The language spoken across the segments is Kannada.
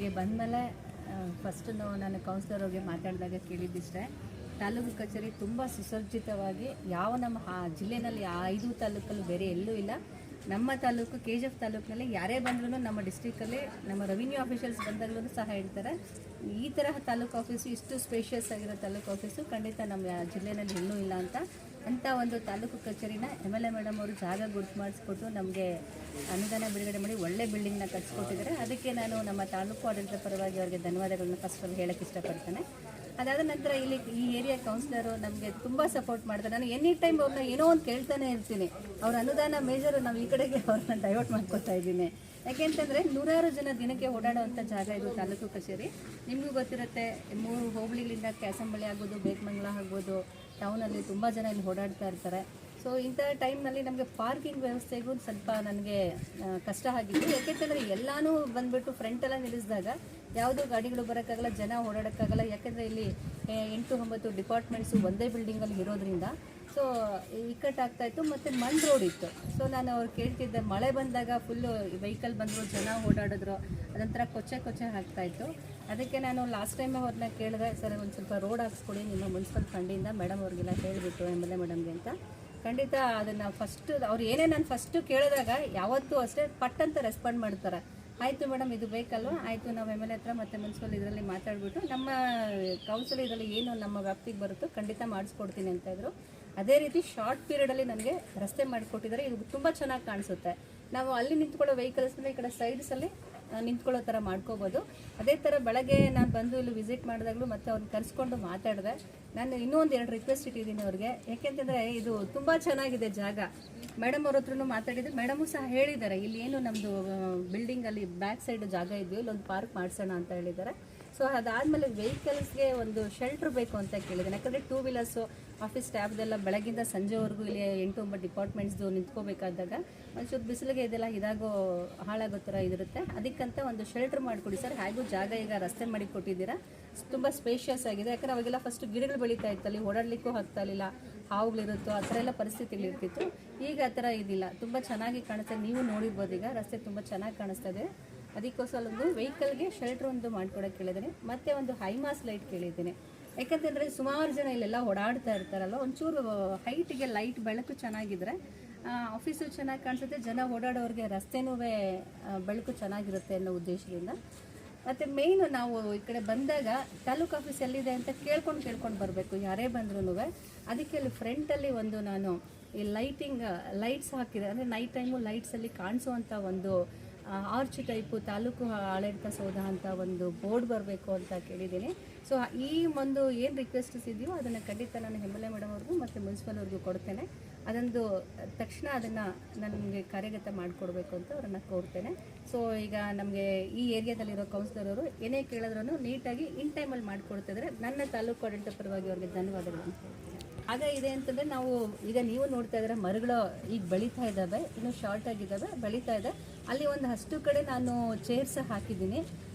ಇಲ್ಲಿಗೆ ಬಂದಮೇಲೆ ಫಸ್ಟ್ ನಾನು ಕೌನ್ಸಿಲರ್ ಅವ್ರಿಗೆ ಮಾತಾಡಿದಾಗ ಕೇಳಿದ್ದಿಷ್ಟೇ, ತಾಲೂಕು ಕಚೇರಿ ತುಂಬ ಸುಸಜ್ಜಿತವಾಗಿ ನಮ್ಮ ಜಿಲ್ಲೆಯಲ್ಲಿ 5 ತಾಲೂಕಲ್ಲೂ ಬೇರೆ ಎಲ್ಲೂ ಇಲ್ಲ. ನಮ್ಮ ತಾಲೂಕು KGF ತಾಲೂಕಿನಲ್ಲಿ ಯಾರೇ ಬಂದ್ರೂ ನಮ್ಮ ಡಿಸ್ಟ್ರಿಕ್ಟಲ್ಲಿ ನಮ್ಮ ರೆವಿನ್ಯೂ ಆಫೀಷಿಯಲ್ಸ್ ಬಂದಾಗಲೂ ಸಹ ಹೇಳ್ತಾರೆ, ಈ ತರಹ ತಾಲೂಕು ಆಫೀಸು ಇಷ್ಟು ಸ್ಪೇಷಿಯಸ್ ಆಗಿರೋ ತಾಲೂಕು ಆಫೀಸು ಖಂಡಿತ ನಮ್ಮ ಜಿಲ್ಲೆಯಲ್ಲಿ ಎಲ್ಲೂ ಇಲ್ಲ ಅಂತ ಒಂದು ತಾಲೂಕು ಕಚೇರಿನ MLA ಮೇಡಮ್ ಅವರು ಜಾಗ ಗುರುತು ಮಾಡಿಸ್ಕೊಟ್ಟು ನಮಗೆ ಅನುದಾನ ಬಿಡುಗಡೆ ಮಾಡಿ ಒಳ್ಳೆ ಬಿಲ್ಡಿಂಗ್ನ ಕಟ್ಸ್ಕೊಟ್ಟಿದ್ದಾರೆ. ಅದಕ್ಕೆ ನಾನು ನಮ್ಮ ತಾಲೂಕು ಆಡಳಿತ ಪರವಾಗಿ ಅವರಿಗೆ ಧನ್ಯವಾದಗಳನ್ನ ಫಸ್ಟಲ್ಲಿ ಹೇಳೋಕ್ಕೆ ಇಷ್ಟಪಡ್ತೇನೆ. ಅದಾದ ನಂತರ ಇಲ್ಲಿ ಈ ಏರಿಯಾ ಕೌನ್ಸಿಲರು ನಮಗೆ ತುಂಬ ಸಪೋರ್ಟ್ ಮಾಡ್ತಾರೆ. ನಾನು ಎನಿ ಟೈಮ್ ಅವ್ರನ್ನ ಏನೋ ಒಂದು ಕೇಳ್ತಾನೆ ಇರ್ತೀನಿ. ಅವ್ರ ಅನುದಾನ ಮೇಜರು ನಾವು ಈ ಕಡೆಗೆ ಅವ್ರನ್ನ ಡೈವರ್ಟ್ ಮಾಡ್ಕೊತಾ ಇದ್ದೀನಿ. ಯಾಕೆಂತಂದರೆ 100 ಜನ ದಿನಕ್ಕೆ ಓಡಾಡೋವಂಥ ಜಾಗ ಇದು ತಾಲೂಕು ಕಚೇರಿ. ನಿಮಗೂ ಗೊತ್ತಿರುತ್ತೆ, 3 ಹೋಬಳಿಗಳಿಂದ ಕ್ಯಾಸಂಬಳಿ ಆಗ್ಬೋದು, ಬೇಕಮಂಗಲ ಆಗ್ಬೋದು, ಟೌನಲ್ಲಿ ತುಂಬ ಜನ ಇಲ್ಲಿ ಓಡಾಡ್ತಾ ಇರ್ತಾರೆ. ಸೊ ಇಂಥ ಟೈಮ್ನಲ್ಲಿ ನಮಗೆ ಪಾರ್ಕಿಂಗ್ ವ್ಯವಸ್ಥೆಗೂ ಸ್ವಲ್ಪ ನನಗೆ ಕಷ್ಟ ಆಗಿತ್ತು. ಯಾಕೆಂತಂದರೆ ಎಲ್ಲನೂ ಬಂದುಬಿಟ್ಟು ಫ್ರಂಟೆಲ್ಲ ನಿಲ್ಲಿಸಿದಾಗ ಯಾವುದೂ ಗಾಡಿಗಳು ಬರೋಕ್ಕಾಗಲ್ಲ, ಜನ ಓಡಾಡೋಕ್ಕಾಗಲ್ಲ. ಯಾಕೆಂದರೆ ಇಲ್ಲಿ 8-9 ಡಿಪಾರ್ಟ್ಮೆಂಟ್ಸು ಒಂದೇ ಬಿಲ್ಡಿಂಗಲ್ಲಿ ಇರೋದ್ರಿಂದ ಸೊ ಇಕ್ಕಟ್ಟಾಗ್ತಾಯಿತ್ತು. ಮತ್ತು ಮಣ್ಣು ರೋಡ್ ಇತ್ತು. ಸೊ ನಾನು ಅವ್ರು ಕೇಳ್ತಿದ್ದೆ, ಮಳೆ ಬಂದಾಗ ಫುಲ್ಲು ವೆಹಿಕಲ್ ಬಂದರು, ಜನ ಓಡಾಡಿದ್ರು, ಅದೊಂಥರ ಕೊಚ್ಚೆ ಆಗ್ತಾಯಿತ್ತು. ಅದಕ್ಕೆ ನಾನು ಲಾಸ್ಟ್ ಟೈಮ್ ಅವ್ರನ್ನ ಕೇಳಿದೆ, ಸರ್ ಒಂದು ಸ್ವಲ್ಪ ರೋಡ್ ಹಾಕ್ಸ್ಕೊಡಿ ನಿಮ್ಮ ಮುನ್ಸಿಪಲ್ ಫಂಡಿಂದ ಮೇಡಮ್ ಅವ್ರಿಗೆಲ್ಲ ಹೇಳಿಬಿಟ್ಟು MLA ಮೇಡಮ್ಗೆ ಅಂತ. ಖಂಡಿತ ಅದನ್ನು ಅವ್ರು ಏನೇ ನಾನು ಫಸ್ಟು ಕೇಳಿದಾಗ ಯಾವತ್ತೂ ಅಷ್ಟೇ ಪಟ್ಟಂತ ರೆಸ್ಪಾಂಡ್ ಮಾಡ್ತಾರೆ. ಆಯಿತು ಮೇಡಮ್, ಇದು ಬೇಕಲ್ವ, ಆಯಿತು ನಾವು MLA ಹತ್ರ ಮತ್ತು ಮುನ್ಸಿಪಲ್ ಇದರಲ್ಲಿ ಮಾತಾಡಿಬಿಟ್ಟು ನಮ್ಮ ಕೌನ್ಸಿಲ್ ಇದರಲ್ಲಿ ಏನು ನಮ್ಮ ವ್ಯಾಪ್ತಿಗೆ ಬರುತ್ತೋ ಖಂಡಿತ ಮಾಡಿಸ್ಕೊಡ್ತೀನಿ ಅಂತಂದರು. ಅದೇ ರೀತಿ ಶಾರ್ಟ್ ಪೀರಿಯಡಲ್ಲಿ ನನಗೆ ರಸ್ತೆ ಮಾಡಿಕೊಟ್ಟಿದ್ದಾರೆ. ಇದು ತುಂಬ ಚೆನ್ನಾಗಿ ಕಾಣಿಸುತ್ತೆ. ನಾವು ಅಲ್ಲಿ ನಿಂತ್ಕೊಳ್ಳೋ ವೆಹಿಕಲ್ಸ್ನ ಈ ಕಡೆ ಸೈಡ್ಸಲ್ಲಿ ನಿಂತ್ಕೊಳ್ಳೋ ಥರ ಮಾಡ್ಕೋಬೋದು. ಅದೇ ಥರ ಬೆಳಗ್ಗೆ ನಾನು ಬಂದು ಇಲ್ಲಿ ವಿಸಿಟ್ ಮಾಡಿದಾಗಲೂ ಮತ್ತು ಅವ್ರನ್ನ ಕರೆಸ್ಕೊಂಡು ಮಾತಾಡಿದೆ. ನಾನು ಇನ್ನೂ 2 ರಿಕ್ವೆಸ್ಟ್ ಇಟ್ಟಿದ್ದೀನಿ ಅವ್ರಿಗೆ. ಯಾಕೆಂತಂದರೆ ಇದು ತುಂಬ ಚೆನ್ನಾಗಿದೆ ಜಾಗ. ಮೇಡಮ್ ಅವ್ರ ಹತ್ರನೂ ಮಾತಾಡಿದ್ದೆ, ಮೇಡಮು ಸಹ ಹೇಳಿದ್ದಾರೆ ಇಲ್ಲಿ ಏನು ನಮ್ಮದು ಬಿಲ್ಡಿಂಗಲ್ಲಿ ಬ್ಯಾಕ್ ಸೈಡ್ ಜಾಗ ಇದೆಯೋ ಇಲ್ಲೊಂದು ಪಾರ್ಕ್ ಮಾಡಿಸೋಣ ಅಂತ ಹೇಳಿದ್ದಾರೆ. ಸೊ ಅದಾದಮೇಲೆ ವೆಹಿಕಲ್ಸ್ಗೆ ಒಂದು ಶೆಲ್ಟ್ರ್ ಬೇಕು ಅಂತ ಕೇಳಿದ್ದೇನೆ. ಯಾಕಂದರೆ 2 ವೀಲರ್ಸು ಆಫೀಸ್ ಸ್ಟಾಫ್ದೆಲ್ಲ ಬೆಳಗಿಂದ ಸಂಜೆವರೆಗೂ ಇಲ್ಲಿ 8-9 ಡಿಪಾರ್ಟ್ಮೆಂಟ್ಸ್ದು ನಿಂತ್ಕೋಬೇಕಾದಾಗ ಒಂಚೂರು ಬಿಸಿಲಿಗೆ ಇದೆಲ್ಲ ಇದಾಗೋ ಹಾಳಾಗೋ ಥರ ಇದಿರುತ್ತೆ. ಅದಕ್ಕಂತ ಒಂದು ಶೆಲ್ಟ್ರ್ ಮಾಡಿಕೊಡಿ ಸರ್. ಹೇಗೂ ಜಾಗ ಈಗ ರಸ್ತೆ ಮಾಡಿ ಕೊಟ್ಟಿದ್ದೀರಾ, ತುಂಬ ಸ್ಪೇಷಿಯಸ್ ಆಗಿದೆ. ಯಾಕಂದರೆ ಅವಾಗೆಲ್ಲ ಫಸ್ಟ್ ಗಿಡಗಳು ಬೆಳೀತಾ ಇತ್ತು, ಅಲ್ಲಿ ಓಡಾಡಲಿಕ್ಕೂ ಆಗ್ತಾ ಇರಲಿಲ್ಲ, ಹಾವುಗಳಿರುತ್ತೋ ಆ ಥರ ಎಲ್ಲ ಪರಿಸ್ಥಿತಿಗಳಿರ್ತಿತ್ತು. ಈಗ ಆ ಥರ ಇದಿಲ್ಲ, ತುಂಬ ಚೆನ್ನಾಗಿ ಕಾಣಿಸ್ತದೆ. ನೀವು ನೋಡಿರ್ಬೋದು, ಈಗ ರಸ್ತೆ ತುಂಬ ಚೆನ್ನಾಗಿ ಕಾಣಿಸ್ತಾ ಇದೆ. ಅದಕ್ಕೋಸ್ಕರ ಒಂದು ವೆಹಿಕಲ್ಗೆ ಶೆಲ್ಟ್ರ್ ಒಂದು ಮಾಡ್ಕೊಡೋಕೆ ಕೇಳಿದ್ದೀನಿ. ಮತ್ತು ಒಂದು ಹೈಮಾಸ್ ಲೈಟ್ ಕೇಳಿದ್ದೀನಿ. ಯಾಕಂತಂದರೆ ಸುಮಾರು ಜನ ಇಲ್ಲೆಲ್ಲ ಓಡಾಡ್ತಾ ಇರ್ತಾರಲ್ಲ, ಒಂಚೂರು ಹೈಟಿಗೆ ಲೈಟ್ ಬೆಳಕು ಚೆನ್ನಾಗಿದ್ರೆ ಆಫೀಸು ಚೆನ್ನಾಗಿ ಕಾಣಿಸುತ್ತೆ, ಜನ ಓಡಾಡೋರಿಗೆ ರಸ್ತೆನೂ ಬೆಳಕು ಚೆನ್ನಾಗಿರುತ್ತೆ ಅನ್ನೋ ಉದ್ದೇಶದಿಂದ. ಮತ್ತು ಮೇಯ್ನು ನಾವು ಈ ಕಡೆ ಬಂದಾಗ ತಾಲೂಕು ಆಫೀಸ್ ಎಲ್ಲಿದೆ ಅಂತ ಕೇಳ್ಕೊಂಡು ಬರಬೇಕು ಯಾರೇ ಬಂದ್ರೂ. ಅದಕ್ಕೆ ಅಲ್ಲಿ ಫ್ರಂಟಲ್ಲಿ ಒಂದು ನಾನು ಈ ಲೈಟ್ಸ್ ಹಾಕಿದೆ, ಅಂದರೆ ನೈಟ್ ಟೈಮು ಲೈಟ್ಸಲ್ಲಿ ಕಾಣಿಸುವಂಥ ಒಂದು ಆರ್ಚ್ ಟೈಪು ತಾಲೂಕು ಆಡಳಿತ ಸೌಧ ಅಂತ ಒಂದು ಬೋರ್ಡ್ ಬರಬೇಕು ಅಂತ ಕೇಳಿದ್ದೀನಿ. ಸೊ ಈ ಒಂದು ಏನು ರಿಕ್ವೆಸ್ಟ್ಸ್ ಇದೆಯೋ ಅದನ್ನು ಖಂಡಿತ ನಾನು MLA ಮೇಡಮ್ ಅವ್ರಿಗೂ ಮತ್ತು ಮುನ್ಸಿಪಲ್ ಅವ್ರಿಗೂ ಕೊಡ್ತೇನೆ. ಅದೊಂದು ತಕ್ಷಣ ಅದನ್ನು ನನಗೆ ಕಾರ್ಯಗತ ಮಾಡಿಕೊಡ್ಬೇಕು ಅಂತ ಅವ್ರನ್ನ ಕೋರ್ತೇನೆ. ಸೊ ಈಗ ನಮಗೆ ಈ ಏರಿಯಾದಲ್ಲಿರೋ ಕೌನ್ಸಿಲರ್ ಅವರು ಏನೇ ಕೇಳಿದ್ರೂ ನೀಟಾಗಿ ಇನ್ ಟೈಮಲ್ಲಿ ಮಾಡಿಕೊಡ್ತಿದ್ರೆ ನನ್ನ ತಾಲೂಕು ಆಡಳಿತ ಪರವಾಗಿ ಅವ್ರಿಗೆ ಧನ್ಯವಾದಗಳು. ಆಗ ಇದೆ ಅಂತಂದರೆ ನಾವು ಈಗ ನೀವು ನೋಡ್ತಾ ಇದ್ದಾರೆ ಮರಗಳು ಈಗ ಬೆಳೀತಾ ಇದ್ದಾವೆ, ಇನ್ನೂ ಶಾರ್ಟ್ ಆಗಿದ್ದಾವೆ, ಬೆಳೀತಾ ಇದೆ. ಅಲ್ಲಿ ಒಂದು ಅಷ್ಟು ಕಡೆ ನಾನು ಚೇರ್ಸ್ ಹಾಕಿದ್ದೀನಿ.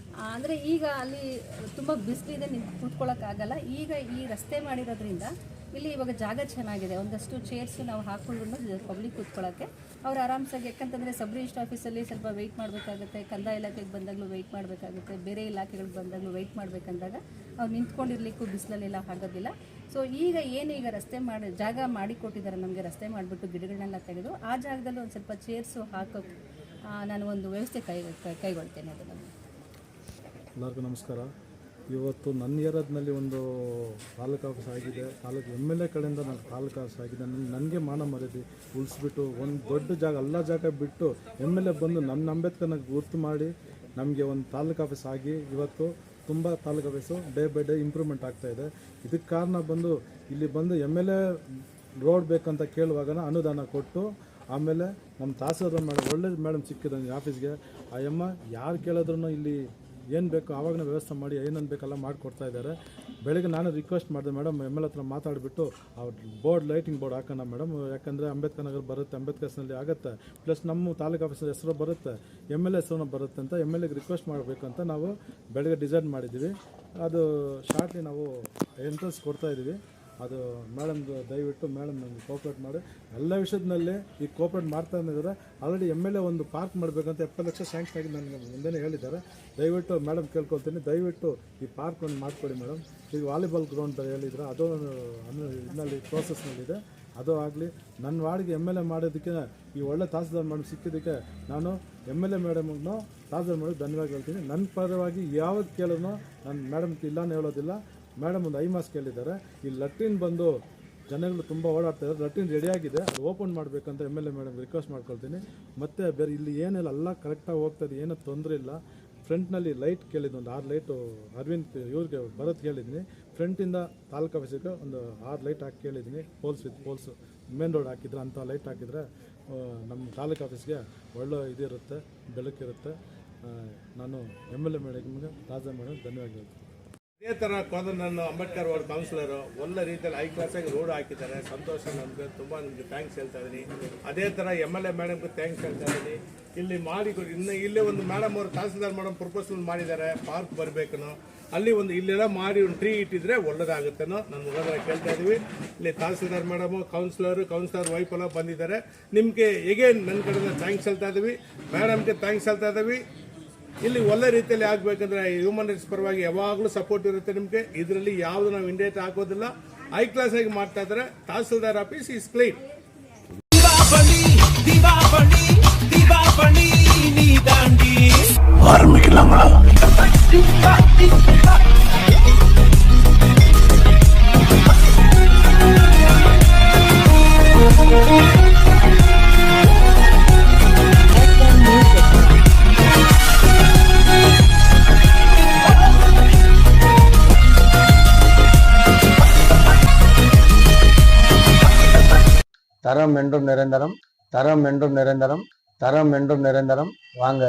ಅಂದರೆ ಈಗ ಅಲ್ಲಿ ತುಂಬ ಬಿಸಿಲಿದೆ, ಕೂತ್ಕೊಳ್ಳೋಕ್ಕಾಗಲ್ಲ. ಈಗ ಈ ರಸ್ತೆ ಮಾಡಿರೋದ್ರಿಂದ ಇಲ್ಲಿ ಇವಾಗ ಜಾಗ ಚೆನ್ನಾಗಿದೆ. ಒಂದಷ್ಟು ಚೇರ್ಸು ನಾವು ಹಾಕ್ಕೊಂಡು ಪಬ್ಲಿಕ್ ಕೂತ್ಕೊಳ್ಳೋಕ್ಕೆ ಅವ್ರು ಆರಾಮ್ಸಾಗಿ. ಯಾಕಂತಂದರೆ ಸಬ್ ರಿಜಿಸ್ಟ್ರ್ ಆಫೀಸಲ್ಲಿ ಸ್ವಲ್ಪ ವೆಯ್ಟ್ ಮಾಡಬೇಕಾಗುತ್ತೆ, ಕಂದಾಯ ಇಲಾಖೆಗೆ ಬಂದಾಗಲೂ ವೆಯ್ಟ್ ಮಾಡಬೇಕಾಗುತ್ತೆ, ಬೇರೆ ಇಲಾಖೆಗಳಿಗೆ ಬಂದಾಗಲೂ ವೆಯ್ಟ್ ಮಾಡಬೇಕಂದಾಗ ಅವ್ರು ನಿಂತ್ಕೊಂಡಿರ್ಲಿಕ್ಕೂ ಬಿಸಿಲಲ್ಲೆಲ್ಲ ಆಗೋದಿಲ್ಲ. ಸೊ ಈಗ ರಸ್ತೆ ಜಾಗ ಮಾಡಿಕೊಟ್ಟಿದ್ದಾರೆ ನಮಗೆ, ರಸ್ತೆ ಮಾಡಿಬಿಟ್ಟು ಗಿಡಗಳನ್ನೆಲ್ಲ ತೆಗೆದು ಆ ಜಾಗದಲ್ಲಿ ಒಂದು ಸ್ವಲ್ಪ ಚೇರ್ಸು ಹಾಕೋಕ್ಕೆ ನಾನು ಒಂದು ವ್ಯವಸ್ಥೆ ಕೈಗೊಳ್ತೇನೆ. ಅದನ್ನು ಎಲ್ಲರಿಗೂ ನಮಸ್ಕಾರ. ಇವತ್ತು ನನ್ನ ಏರಿಯಾದಲ್ಲಿ ಒಂದು ತಾಲೂಕು ಆಫೀಸ್ ಆಗಿದೆ, ತಾಲೂಕು MLA ಕಡೆಯಿಂದ ನಾನು ತಾಲೂಕು ಆಫೀಸ್ ಆಗಿದೆ. ನನಗೆ ಮಾನ ಮರ್ಯಾದೆ ಉಳಿಸ್ಬಿಟ್ಟು ಒಂದು ದೊಡ್ಡ ಜಾಗ ಎಲ್ಲ ಜಾಗ ಬಿಟ್ಟು MLA ಬಂದು ನಮ್ಮ ಅಂಬೇಡ್ಕರ್ನ ಗುರ್ತು ಮಾಡಿ ನಮಗೆ ಒಂದು ತಾಲೂಕು ಆಫೀಸ್ ಆಗಿ ಇವತ್ತು ತುಂಬ taluk office day by day improvement ಆಗ್ತಾಯಿದೆ. ಇದಕ್ಕೆ ಕಾರಣ ಬಂದು ಇಲ್ಲಿ ಬಂದು MLA ರೋಡ್ ಬೇಕಂತ ಕೇಳುವಾಗ ಅನುದಾನ ಕೊಟ್ಟು, ಆಮೇಲೆ ನಮ್ಮ ತಹಸೀಲ್ದಾರ್ ಮೇಡಮ್ ಒಳ್ಳೆ ಮೇಡಮ್ ಸಿಕ್ಕಿದೆ ಆಫೀಸ್ಗೆ. ಆ ಅಮ್ಮ ಯಾರು ಕೇಳಿದ್ರೂ ಇಲ್ಲಿ ಏನು ಬೇಕು ಆವಾಗನೇ ವ್ಯವಸ್ಥೆ ಮಾಡಿ ಏನೇನು ಬೇಕಲ್ಲ ಮಾಡಿಕೊಡ್ತಾ ಇದ್ದಾರೆ. ಬೆಳಗ್ಗೆ ನಾನು ರಿಕ್ವೆಸ್ಟ್ ಮಾಡಿದೆ, ಮೇಡಮ್ MLA ಹತ್ರ ಮಾತಾಡಿಬಿಟ್ಟು ಲೈಟಿಂಗ್ ಬೋರ್ಡ್ ಹಾಕೋಣ ಮೇಡಮ್, ಯಾಕಂದರೆ ಅಂಬೇಡ್ಕರ್ ನಗರ ಬರುತ್ತೆ, ಅಂಬೇಡ್ಕರ್ಸ್ನಲ್ಲಿ ಆಗುತ್ತೆ, ಪ್ಲಸ್ ನಮ್ಮ ತಾಲೂಕು ಆಫೀಸರ್ ಹೆಸರು ಬರುತ್ತೆ, MLA ಹೆಸರು ಬರುತ್ತೆ ಅಂತ MLAಗೆ ರಿಕ್ವೆಸ್ಟ್ ಮಾಡಬೇಕಂತ ನಾವು ಬೆಳಗ್ಗೆ ಡಿಸೈಡ್ ಮಾಡಿದ್ದೀವಿ. ಅದು ಶಾರ್ಟ್ಲಿ ನಾವು ಎಂಟ್ರೆನ್ಸ್ ಕೊಡ್ತಾಯಿದ್ದೀವಿ. ಅದು ಮೇಡಮ್ದು ದಯವಿಟ್ಟು ಮೇಡಮ್ ನನಗೆ ಕೋಪ್ರೇಟ್ ಮಾಡಿ ಎಲ್ಲ ವಿಷಯದಲ್ಲಿ ಈಗ ಕೋಪ್ರೇಟ್ ಮಾಡ್ತಾ ಇದ್ದಾರೆ. ಆಲ್ರೆಡಿ MLA ಒಂದು ಪಾರ್ಕ್ ಮಾಡಬೇಕಂತ 70 ಲಕ್ಷ ಸ್ಯಾಂಕ್ಷನ್ ಆಗಿ ನನಗೆ ಮುಂದೆನೇ ಹೇಳಿದ್ದಾರೆ. ದಯವಿಟ್ಟು ಮೇಡಮ್ ಕೇಳ್ಕೊಳ್ತೀನಿ, ದಯವಿಟ್ಟು ಈ ಪಾರ್ಕ್ ಒಂದು ಮಾಡಿಕೊಡಿ ಮೇಡಮ್. ಈಗ ವಾಲಿಬಾಲ್ ಗ್ರೌಂಡ್ ಬೇರೆ ಹೇಳಿದ್ರೆ ಅದು ಇದರಲ್ಲಿ ಪ್ರೋಸೆಸ್ನಲ್ಲಿದೆ, ಅದು ಆಗಲಿ. ನನ್ನ ವಾರ್ಡ್ಗೆ MLA ಮಾಡೋದಕ್ಕೆ ಈ ಒಳ್ಳೆ ತಹಸೀಲ್ದಾರ್ ಮೇಡಮ್ ಸಿಕ್ಕಿದ್ದಕ್ಕೆ ನಾನು MLA ಮೇಡಮ್ಗೂ ತಹಸೀಲ್ದಾರ್ ಮೇಡಮ್ ಧನ್ಯವಾದ ಹೇಳ್ತೀನಿ. ನನ್ನ ಪರವಾಗಿ ಯಾವ್ದು ಕೇಳೋನು ನಾನು ಮೇಡಮ್ಗೆ ಇಲ್ಲಾನು ಹೇಳೋದಿಲ್ಲ. ಮೇಡಮ್ ಒಂದು ಐಮಾಸ್ ಕೇಳಿದ್ದಾರೆ. ಈ ಲಟ್ರಿನ್ ಬಂದು ಜನಗಳು ತುಂಬ ಓಡಾಡ್ತಾರೆ, ಲಟ್ರಿನ್ ರೆಡಿಯಾಗಿದೆ, ಅದು ಓಪನ್ ಮಾಡಬೇಕಂತ MLA ಮೇಡಮ್ ರಿಕ್ವೆಸ್ಟ್ ಮಾಡ್ಕೊಳ್ತೀನಿ. ಮತ್ತು ಬೇರೆ ಇಲ್ಲಿ ಏನಿಲ್ಲ, ಎಲ್ಲ ಕರೆಕ್ಟಾಗಿ ಹೋಗ್ತದೆ, ಏನೂ ತೊಂದರೆ ಇಲ್ಲ. ಫ್ರಂಟ್ನಲ್ಲಿ ಲೈಟ್ ಕೇಳಿದ್ದು ಒಂದು 6 ಲೈಟು ಅರವಿಂದ್ ಇವ್ರಿಗೆ ಬರೋದು ಕೇಳಿದ್ದೀನಿ. ಫ್ರಂಟಿಂದ ತಾಲೂಕು ಆಫೀಸಿಗೆ ಒಂದು 6 ಲೈಟ್ ಹಾಕಿ ಕೇಳಿದ್ದೀನಿ, ಪೋಲ್ಸ್ ಮೇನ್ ರೋಡ್ ಹಾಕಿದ್ರೆ ಅಂಥ ಲೈಟ್ ಹಾಕಿದರೆ ನಮ್ಮ ತಾಲೂಕು ಆಫೀಸ್ಗೆ ಒಳ್ಳೆ ಇದಿರುತ್ತೆ, ಬೆಳಕಿರುತ್ತೆ. ನಾನು MLA ಮೇಡಮ್ಗೆ ರಾಜಾ ಮೇಡಮ್ ಧನ್ಯವಾದ ಹೇಳ್ತೀನಿ. ಇದೇ ಥರ ನನ್ನ ಅಂಬೇಡ್ಕರ್ ವಾರ್ಡ್ ಕೌನ್ಸಿಲರು ಒಳ್ಳೆ ರೀತಿಯಲ್ಲಿ ಹೈ ಕ್ಲಾಸಾಗಿ ರೋಡ್ ಹಾಕಿದ್ದಾರೆ, ಸಂತೋಷ. ನಮಗೆ ತುಂಬ ನಿಮಗೆ ಥ್ಯಾಂಕ್ಸ್ ಹೇಳ್ತಾ ಇದ್ದೀನಿ. ಅದೇ ಥರ MLA ಮೇಡಮ್ಗೆ ಥ್ಯಾಂಕ್ಸ್ ಹೇಳ್ತಾ ಇದ್ದೀನಿ. ಇಲ್ಲಿ ಮಾಡಿ ಇನ್ನು ಇಲ್ಲೇ ಒಂದು ಮೇಡಮ್ ಅವರು ತಹಸೀಲ್ದಾರ್ ಮೇಡಮ್ ಪ್ರಪೋಸಲ್ ಮಾಡಿದ್ದಾರೆ, ಪಾರ್ಕ್ ಬರಬೇಕನ್ನೋ, ಅಲ್ಲಿ ಒಂದು ಇಲ್ಲೆಲ್ಲ ಮಾಡಿ ಒಂದು ಟ್ರೀ ಇಟ್ಟಿದ್ರೆ ಒಳ್ಳೇದಾಗುತ್ತೇನೋ ನನ್ನ ಮುಖಾಂತರ ಕೇಳ್ತಾ ಇದ್ದೀವಿ. ಇಲ್ಲಿ ತಹಸೀಲ್ದಾರ್ ಮೇಡಮು, ಕೌನ್ಸಿಲರ್ ವೈಫ್ ಎಲ್ಲ ಬಂದಿದ್ದಾರೆ. ನಿಮಗೆ ಹೇಗೆ ನನ್ನ ಕಡೆಯಿಂದ ಥ್ಯಾಂಕ್ಸ್ ಹೇಳ್ತಾ ಇದ್ದೀವಿ, ಮೇಡಮ್ಗೆ ಥ್ಯಾಂಕ್ಸ್ ಹೇಳ್ತಾ ಇದ್ದೀವಿ. ಇಲ್ಲಿ ಒಳ್ಳೆ ರೀತಿಯಲ್ಲಿ ಆಗಬೇಕಂದ್ರೆ ಹ್ಯೂಮನ್ ರೈಟ್ಸ್ ಪರವಾಗಿ ಯಾವಾಗಲೂ ಸಪೋರ್ಟ್ ಇರುತ್ತೆ ನಿಮಗೆ. ಇದರಲ್ಲಿ ಯಾವುದು ನಾವು ಇಂಡೇಟ್ ಹಾಕೋದಿಲ್ಲ, ಹೈ ಕ್ಲಾಸ್ ಆಗಿ ಮಾಡ್ತಾ ಇದ್ದಾರೆ. Tahsildar office is clean. தரம் என்றும் நிரந்தரம், தரம் என்றும் நிரந்தரம், தரம் என்றும் நிரந்தரம். வாங்க.